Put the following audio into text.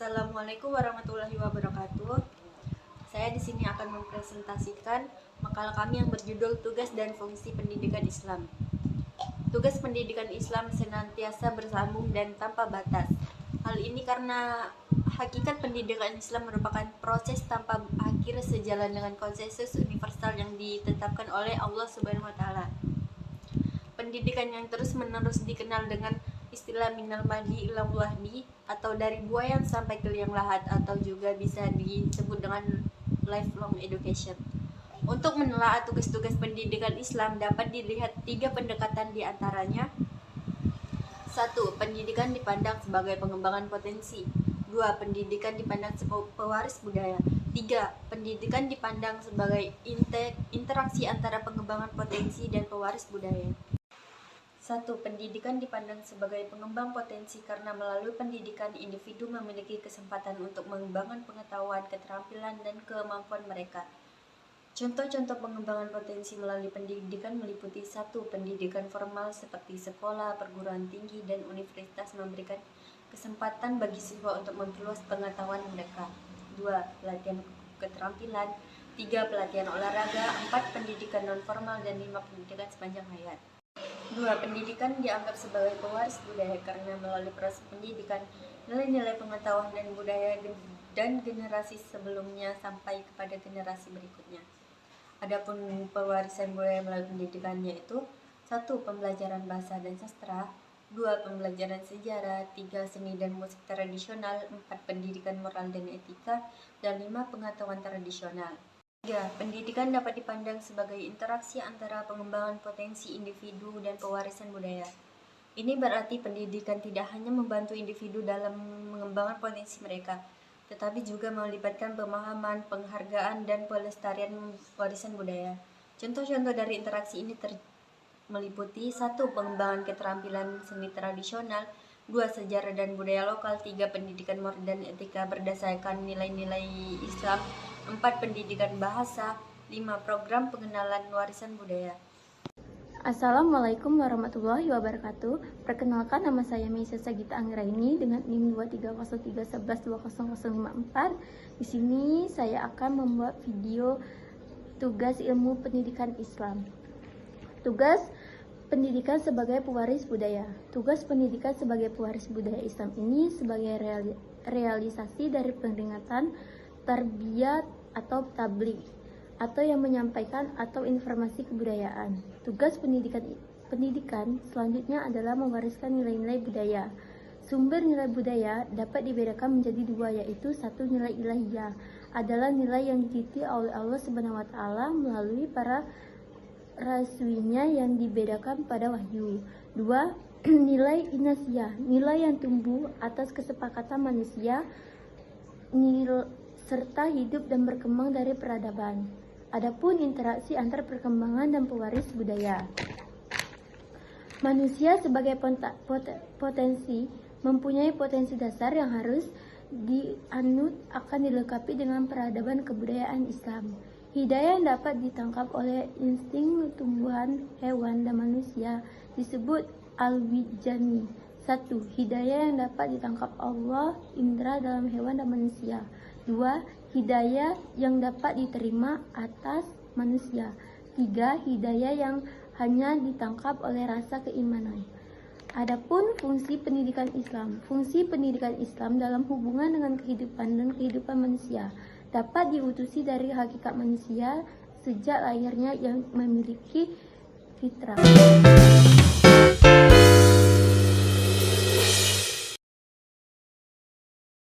Assalamualaikum warahmatullahi wabarakatuh. Saya di sini akan mempresentasikan makalah kami yang berjudul Tugas dan Fungsi Pendidikan Islam. Tugas pendidikan Islam senantiasa bersambung dan tanpa batas. Hal ini karena hakikat pendidikan Islam merupakan proses tanpa akhir sejalan dengan konsensus universal yang ditetapkan oleh Allah Subhanahu wa taala. Pendidikan yang terus-menerus dikenal dengan istilah minal mahdi ilal lahdi atau dari buayan sampai ke liang lahat, atau juga bisa disebut dengan lifelong education. Untuk menelaah tugas-tugas pendidikan Islam dapat dilihat 3 pendekatan di antaranya. 1. Pendidikan dipandang sebagai pengembangan potensi. 2. Pendidikan dipandang sebagai pewaris budaya. 3. Pendidikan dipandang sebagai interaksi antara pengembangan potensi dan pewaris budaya. 1. Pendidikan dipandang sebagai pengembang potensi karena melalui pendidikan individu memiliki kesempatan untuk mengembangkan pengetahuan, keterampilan, dan kemampuan mereka. Contoh-contoh pengembangan potensi melalui pendidikan meliputi 1. Pendidikan formal seperti sekolah, perguruan tinggi, dan universitas memberikan kesempatan bagi siswa untuk memperluas pengetahuan mereka. 2. Pelatihan keterampilan. 3. Pelatihan olahraga. 4. Pendidikan non-formal. Dan 5. Pendidikan sepanjang hayat. 2. Pendidikan dianggap sebagai pewaris budaya karena melalui proses pendidikan, nilai-nilai pengetahuan dan budaya dan generasi sebelumnya sampai kepada generasi berikutnya. Adapun pewarisan budaya melalui pendidikan yaitu 1. Pembelajaran bahasa dan sastra. 2. Pembelajaran sejarah. 3. Seni dan musik tradisional. 4. Pendidikan moral dan etika. Dan 5. Pengetahuan tradisional. 3. Pendidikan dapat dipandang sebagai interaksi antara pengembangan potensi individu dan pewarisan budaya. Ini berarti pendidikan tidak hanya membantu individu dalam mengembangkan potensi mereka, tetapi juga melibatkan pemahaman, penghargaan, dan pelestarian warisan budaya. Contoh-contoh dari interaksi ini meliputi 1. Pengembangan keterampilan seni tradisional. 2. Sejarah dan budaya lokal. 3. Pendidikan moral dan etika berdasarkan nilai-nilai Islam. 4. Pendidikan bahasa. 5. Program pengenalan warisan budaya. Assalamualaikum warahmatullahi wabarakatuh. Perkenalkan, nama saya Meisa Sagita Anggraini dengan NIM 23031112054. Di sini saya akan membuat video tugas ilmu pendidikan Islam. Tugas pendidikan sebagai pewaris budaya. Tugas pendidikan sebagai pewaris budaya Islam ini sebagai realisasi dari peringatan tarbiyat atau tabligh, atau yang menyampaikan atau informasi kebudayaan. Tugas pendidikan selanjutnya adalah mewariskan nilai-nilai budaya. Sumber nilai budaya dapat dibedakan menjadi 2, yaitu 1. Nilai ilahiyah adalah nilai yang dititi oleh Allah Subhanahu wa taala melalui para rasulnya yang dibedakan pada wahyu. 2. Nilai inasiyah, nilai yang tumbuh atas kesepakatan manusia serta hidup dan berkembang dari peradaban. Adapun interaksi antar perkembangan dan pewaris budaya. Manusia sebagai potensi mempunyai potensi dasar yang harus dianut akan dilengkapi dengan peradaban kebudayaan Islam. Hidayah yang dapat ditangkap oleh insting tumbuhan, hewan, dan manusia disebut al-wijani. 1. Hidayah yang dapat ditangkap Allah, indera dalam hewan dan manusia. 2. Hidayah yang dapat diterima atas manusia. 3. Hidayah yang hanya ditangkap oleh rasa keimanan. Adapun fungsi pendidikan Islam. Fungsi pendidikan Islam dalam hubungan dengan kehidupan dan kehidupan manusia dapat diutusi dari hakikat manusia sejak lahirnya yang memiliki fitrah.